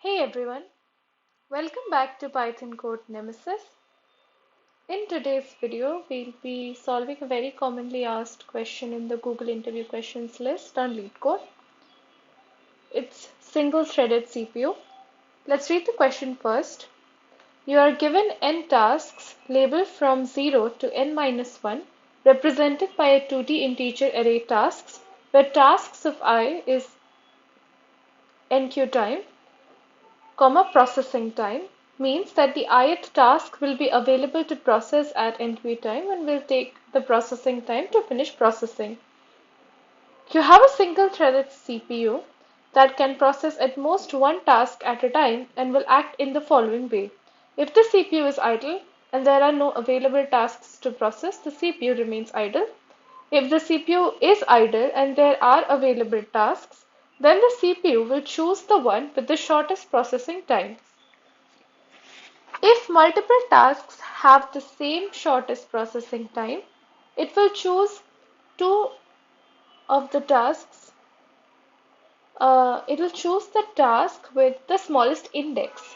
Hey everyone, welcome back to Python Code Nemesis. In today's video, we'll be solving a very commonly asked question in the Google interview questions list on Leetcode. It's single-threaded CPU. Let's read the question first. You are given n tasks labeled from 0 to n minus 1, represented by a 2D integer array tasks, where tasks of I is nq time, processing time means that the ith task will be available to process at nq time and will take the processing time to finish processing. You have a single-threaded CPU that can process at most one task at a time and will act in the following way. If the CPU is idle and there are no available tasks to process, the CPU remains idle. If the CPU is idle and there are available tasks, then the CPU will choose the one with the shortest processing time. If multiple tasks have the same shortest processing time, it will choose two of the tasks. It will choose the task with the smallest index.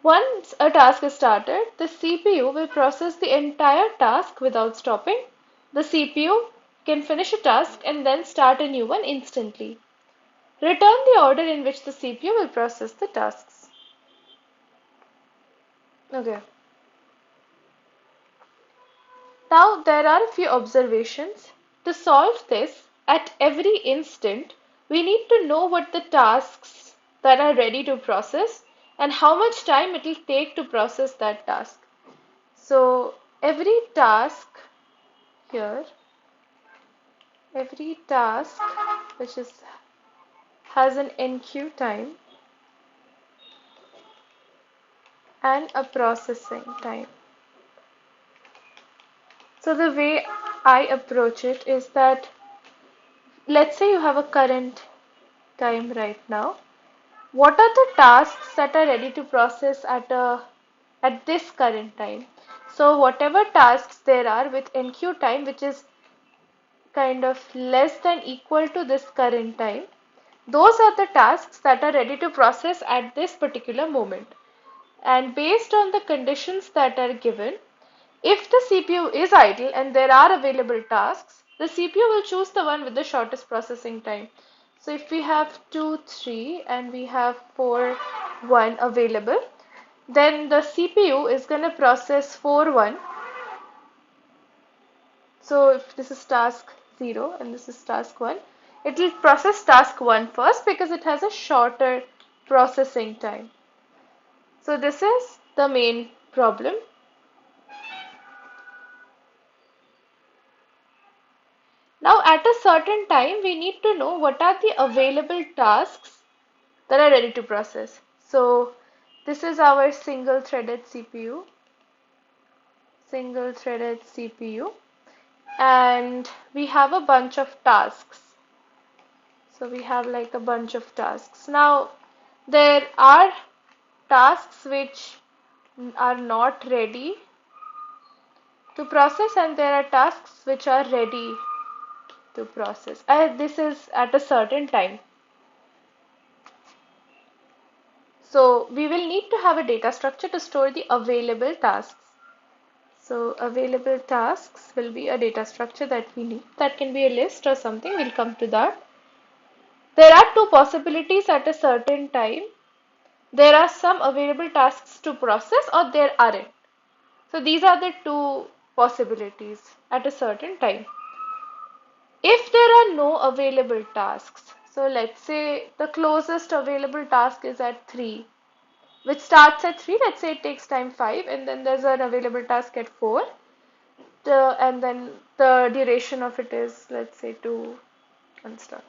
Once a task is started, the CPU will process the entire task without stopping. The CPU can finish a task and then start a new one instantly. Return the order in which the CPU will process the tasks. Okay. Now there are a few observations. To solve this, at every instant, we need to know what the tasks that are ready to process and how much time it will take to process that task. So every task here, every task which has an nq time and a processing time. So the way I approach it is that let's say you have a current time right now. What are the tasks that are ready to process at this current time? So whatever tasks there are with nq time, which is kind of less than equal to this current time, those are the tasks that are ready to process at this particular moment. And based on the conditions that are given, if the CPU is idle and there are available tasks, the CPU will choose the one with the shortest processing time. So if we have 2, 3 and we have 4, 1 available, then the CPU is going to process 4, 1. So if this is task 0 and this is task 1, it will process task 1 first because it has a shorter processing time. So this is the main problem. Now at a certain time, we need to know what are the available tasks that are ready to process. So this is our single-threaded CPU, and we have a bunch of tasks. So we have like a bunch of tasks. Now there are tasks which are not ready to process and there are tasks which are ready to process. This is at a certain time. So we will need to have a data structure to store the available tasks. So available tasks will be a data structure that we need. That can be a list or something. We'll come to that. There are two possibilities at a certain time. There are some available tasks to process or there aren't. So these are the two possibilities at a certain time. If there are no available tasks, so let's say the closest available task is at 3, which starts at 3, let's say it takes time 5, and then there's an available task at 4, and then the duration of it is, let's say, 2 and stuff.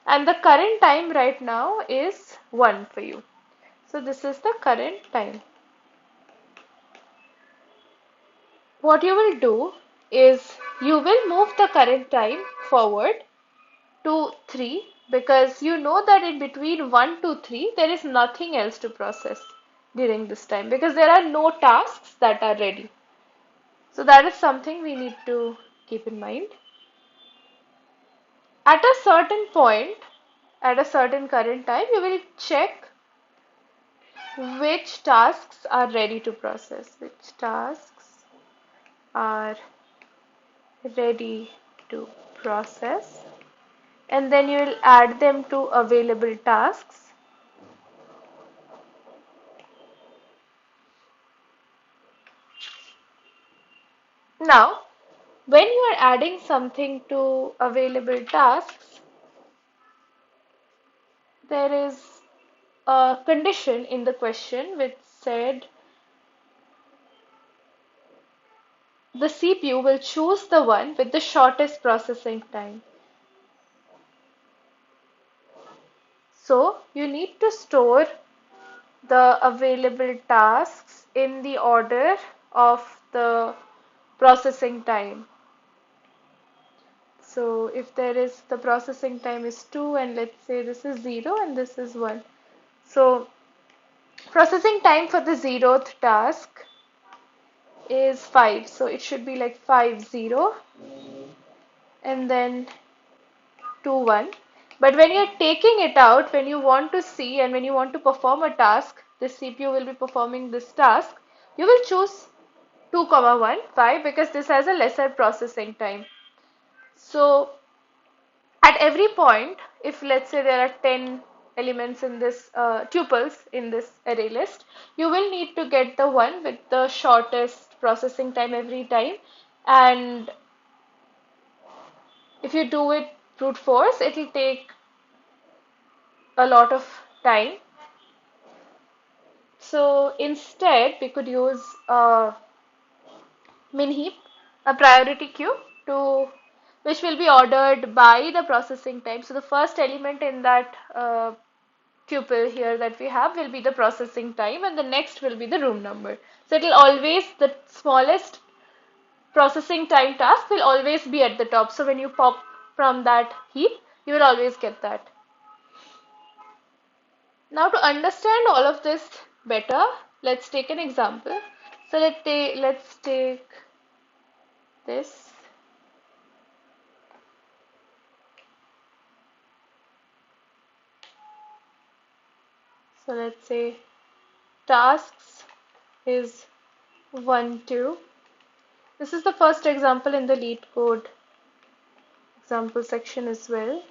And the current time right now is 1 for you. So this is the current time. What you will do is you will move the current time forward to 3 because you know that in between 1 to 3 there is nothing else to process during this time because there are no tasks that are ready. So that is something we need to keep in mind. At a certain point, at a certain current time, you will check which tasks are ready to process, which tasks are ready to process, and then you will add them to available tasks. Now, when you are adding something to available tasks, there is a condition in the question which said the CPU will choose the one with the shortest processing time. So you need to store the available tasks in the order of the processing time. So if there is the processing time is 2 and let's say this is 0 and this is 1. So processing time for the 0th task is 5. So it should be like 5 0 and then 2 1. But when you're taking it out, when you want to see and when you want to perform a task, this CPU will be performing this task, you will choose 2 comma 1 5 because this has a lesser processing time. So at every point, if let's say there are 10 elements in this tuples in this array list, you will need to get the one with the shortest processing time every time. And if you do it brute force, it will take a lot of time. So instead, we could use a min heap, a priority queue to which will be ordered by the processing time. So the first element in that tuple here that we have will be the processing time and the next will be the room number. So it will always, the smallest processing time task will always be at the top. So when you pop from that heap, you will always get that. Now to understand all of this better, let's take an example. So let's take this. So let's say tasks is 1, 2. This is the first example in the Leetcode example section as well.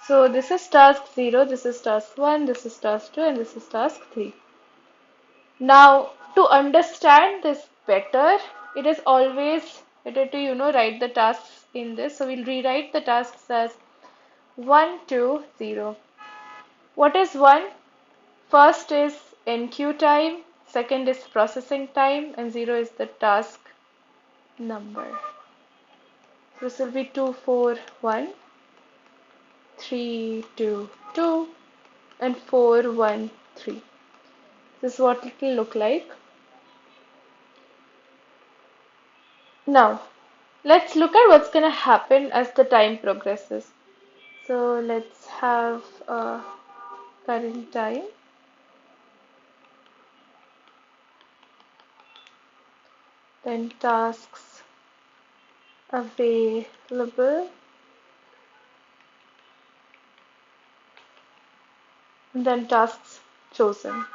So this is task 0, this is task 1, this is task 2, and this is task 3. Now, to understand this better, it is always better to, write the tasks in this. So we'll rewrite the tasks as 1, 2, 0. What is 1? First is NQ time, second is processing time, and 0 is the task number. This will be 2, 4, 1, 3, 2, 2, and 4, 1, 3. This is what it will look like. Now, let's look at what's going to happen as the time progresses. So let's have a current time. Then tasks available. And then tasks chosen.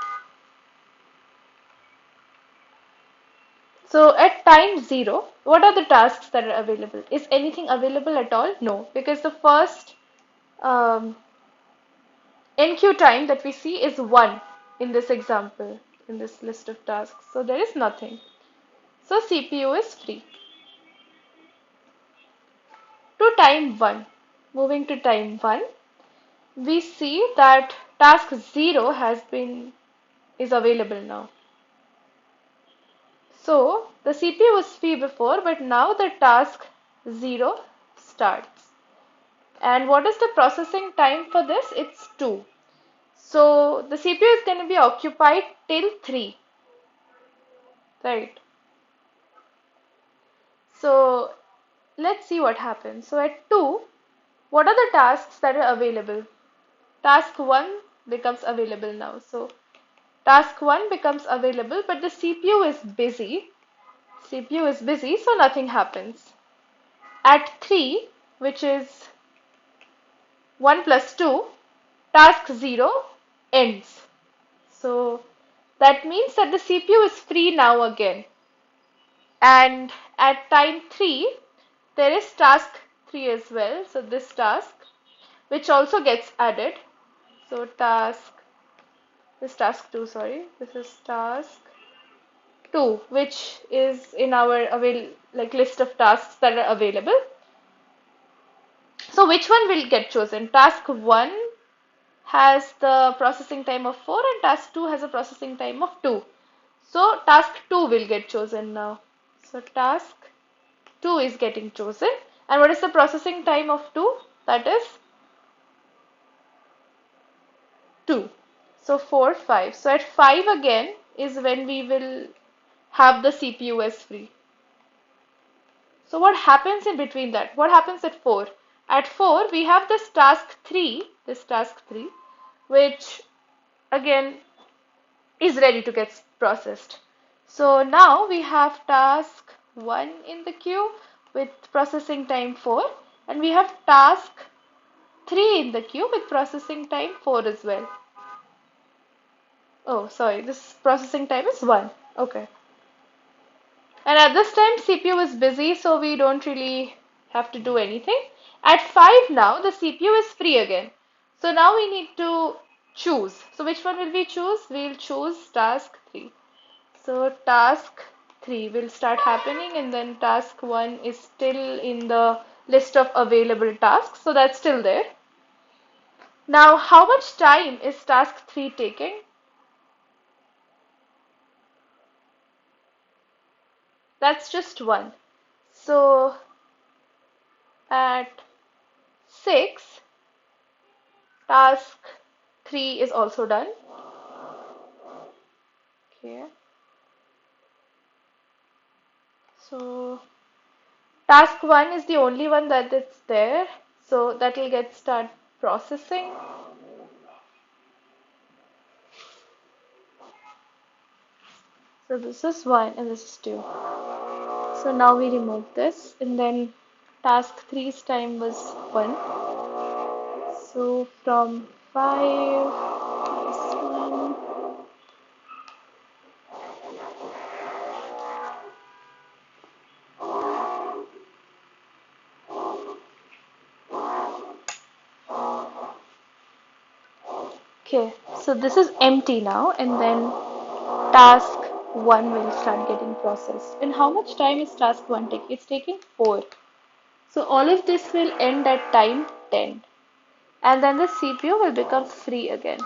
So at time 0, what are the tasks that are available? Is anything available at all? No, because the first NQ time that we see is 1 in this example, in this list of tasks. So there is nothing. So CPU is free. To time 1, moving to time 1, we see that task 0 is available now. So the CPU was free before, but now the task 0 starts. And what is the processing time for this? It's 2. So the CPU is going to be occupied till 3. Right. So let's see what happens. So at 2, what are the tasks that are available? Task 1 becomes available now. So Task 1 becomes available, but the CPU is busy. CPU is busy, so nothing happens. At 3, which is 1 plus 2, task 0 ends. So that means that the CPU is free now again. And at time 3, there is task 3 as well. So this task, which also gets added. So this task 2, sorry, this is task 2, which is in our list of tasks that are available. So which one will get chosen? Task 1 has the processing time of 4 and task 2 has a processing time of 2. So task 2 will get chosen now. So task 2 is getting chosen. And what is the processing time of 2? That is 2. So 4, 5. So at 5 again is when we will have the CPU as free. So what happens in between that? What happens at 4? At 4, we have this task 3, which again is ready to get processed. So now we have task 1 in the queue with processing time 4, and we have task 3 in the queue with processing time 4 as well. Oh, sorry, this processing time is 1. Okay. And at this time, CPU is busy, so we don't really have to do anything. At 5 now, the CPU is free again. So now we need to choose. So which one will we choose? We'll choose task 3. So task 3 will start happening, and then task 1 is still in the list of available tasks. So that's still there. Now, how much time is task 3 taking? That's just 1. So at 6, task 3 is also done. Okay. So task 1 is the only one that is there. So that will get start processing. So this is 1 and this is 2. So now we remove this, and then task 3's time was 1. So from 5 plus 1. Okay, so this is empty now, and then task 1 will start getting processed. And how much time is task 1 taking? It's taking 4. So all of this will end at time 10. And then the CPU will become free again.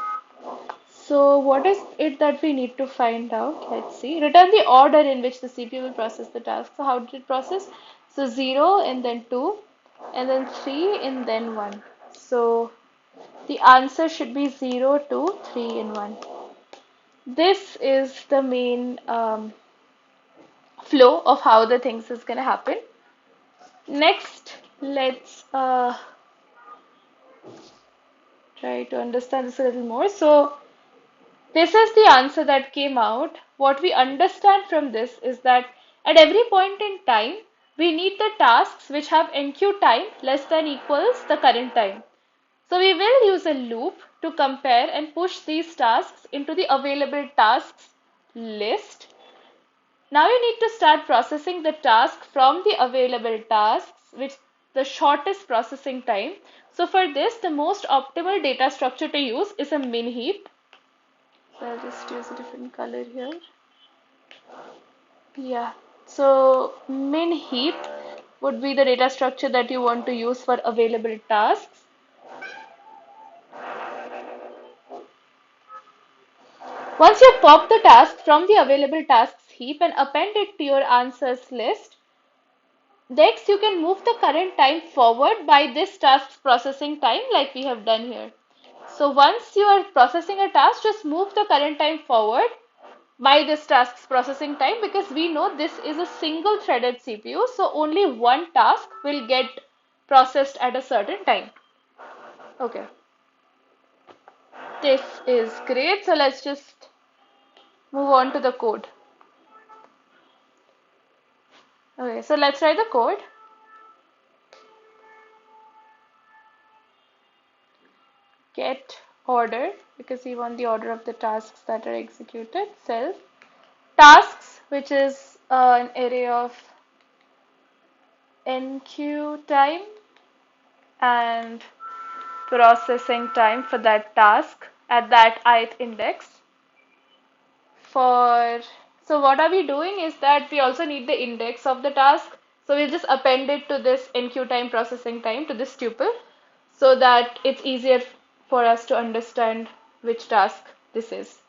So what is it that we need to find out? Let's see. Return the order in which the CPU will process the task. So how did it process? So 0 and then 2 and then 3 and then 1. So the answer should be 0, 2, 3 and 1. This is the main flow of how the things is going to happen. Next, let's try to understand this a little more. So this is the answer that came out. What we understand from this is that at every point in time, we need the tasks which have enqueue time less than equals the current time. So we will use a loop to compare and push these tasks into the available tasks list. Now you need to start processing the task from the available tasks with the shortest processing time. So for this, the most optimal data structure to use is a min heap. So I'll just use a different color here. Yeah, so min heap would be the data structure that you want to use for available tasks. Once you pop the task from the available tasks heap and append it to your answers list, next you can move the current time forward by this task's processing time like we have done here. So once you are processing a task, just move the current time forward by this task's processing time, because we know this is a single threaded CPU, so only one task will get processed at a certain time. Okay, this is great. So let's just move on to the code. Okay, so let's write the code. Get order, because we want the order of the tasks that are executed. Self tasks, which is an array of enqueue time and processing time for that task at that ith index. So what are we doing is that we also need the index of the task. So we'll just append it to this enqueue time processing time, to this tuple, so that it's easier for us to understand which task this is.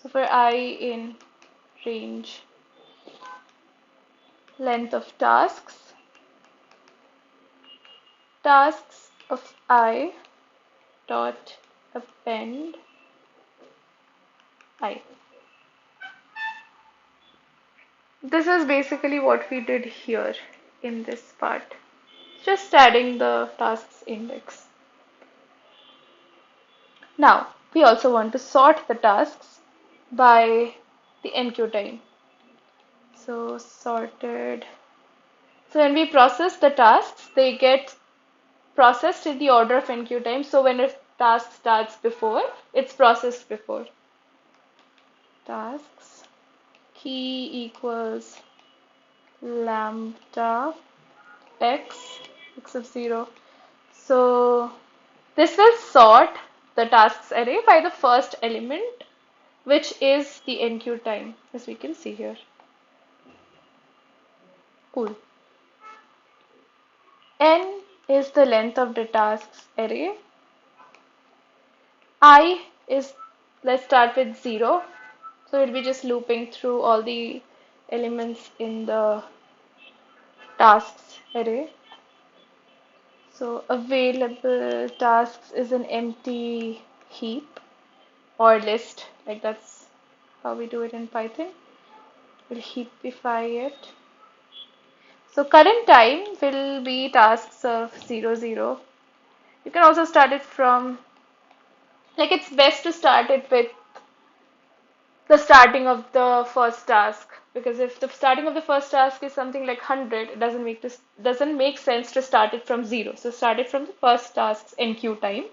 So for I in range length of tasks, tasks of I dot append I. This is basically what we did here in this part. Just adding the tasks index. Now, we also want to sort the tasks by the enqueue time. So sorted. So when we process the tasks, they get processed in the order of enqueue time. So when a task starts before, it's processed before. Tasks key equals lambda x of 0. So this will sort the tasks array by the first element, which is the enqueue time, as we can see here. Cool. N is the length of the tasks array. I is, let's start with 0. So we'll be just looping through all the elements in the tasks array. So available tasks is an empty heap or list, like that's how we do it in Python. We'll heapify it. So current time will be tasks of 0, 0. You can also start it from, like it's best to start it with the starting of the first task, because if the starting of the first task is something like 100, it doesn't make sense to start it from 0. So start it from the first task's enqueue time.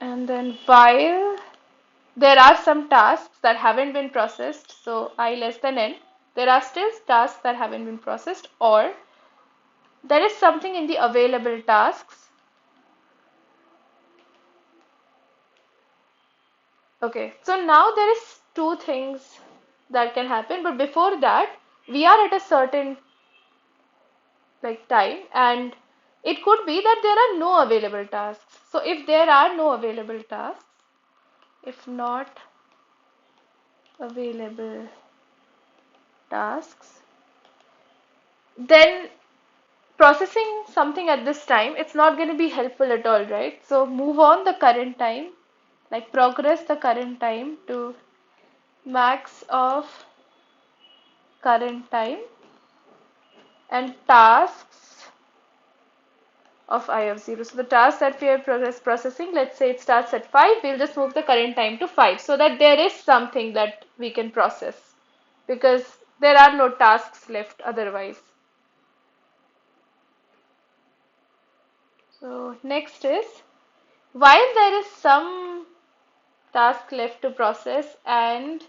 And then while there are some tasks that haven't been processed, so I less than n, there are still tasks that haven't been processed, or there is something in the available tasks. Okay, so now there is two things that can happen, but before that, we are at a certain like time, and it could be that there are no available tasks. So if there are no available tasks, if not available tasks, then processing something at this time, it's not going to be helpful at all, right? So move on the current time, like progress the current time to max of current time and tasks of I of 0. So the task that we are processing, let's say it starts at 5, we'll just move the current time to 5 so that there is something that we can process, because there are no tasks left otherwise. So next is, while there is some task left to process and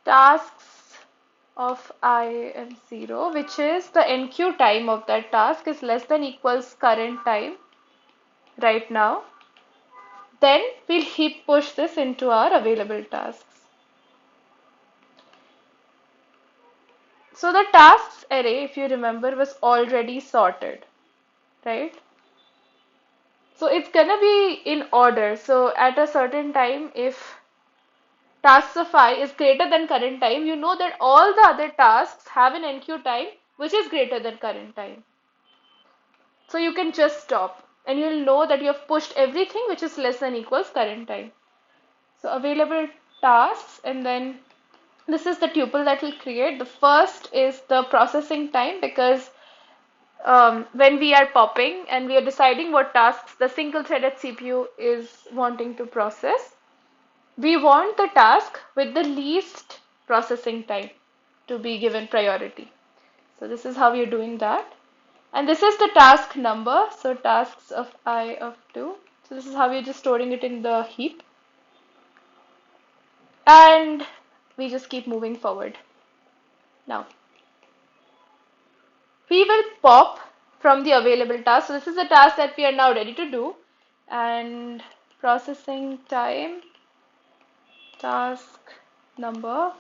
tasks of I am 0, which is the enqueue time of that task is less than equals current time right now, then we'll heap push this into our available tasks. So the tasks array, if you remember, was already sorted, right? So it's gonna be in order. So at a certain time, if tasks of I is greater than current time, you know that all the other tasks have an enqueue time which is greater than current time. So you can just stop and you'll know that you have pushed everything which is less than equals current time. So available tasks, and then this is the tuple that we'll create. The first is the processing time, because when we are popping and we are deciding what tasks the single threaded CPU is wanting to process. we want the task with the least processing time to be given priority. So this is how we are doing that. And this is the task number. So tasks of I of 2. So this is how we're just storing it in the heap. And we just keep moving forward. Now, we will pop from the available task. So this is a task that we are now ready to do. And processing time, task number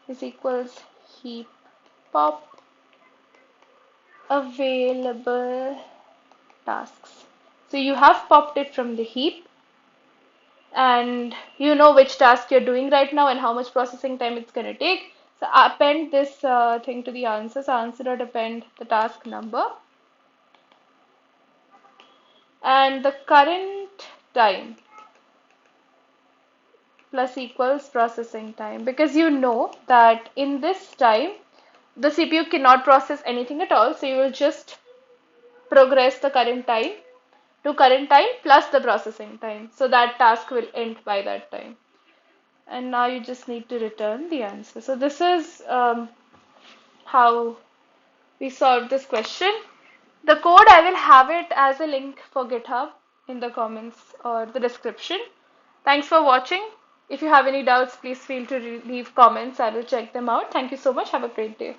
is equals heap pop available tasks. So you have popped it from the heap and you know which task you're doing right now and how much processing time it's going to take. So append this thing to the answer. So answer.append the task number and the current time plus equals processing time, because you know that in this time the CPU cannot process anything at all. So you will just progress the current time to current time plus the processing time. So that task will end by that time. And now you just need to return the answer. So this is how we solved this question. The code, I will have it as a link for GitHub in the comments or the description. Thanks for watching. If you have any doubts, please feel to leave comments. I will check them out. Thank you so much. Have a great day.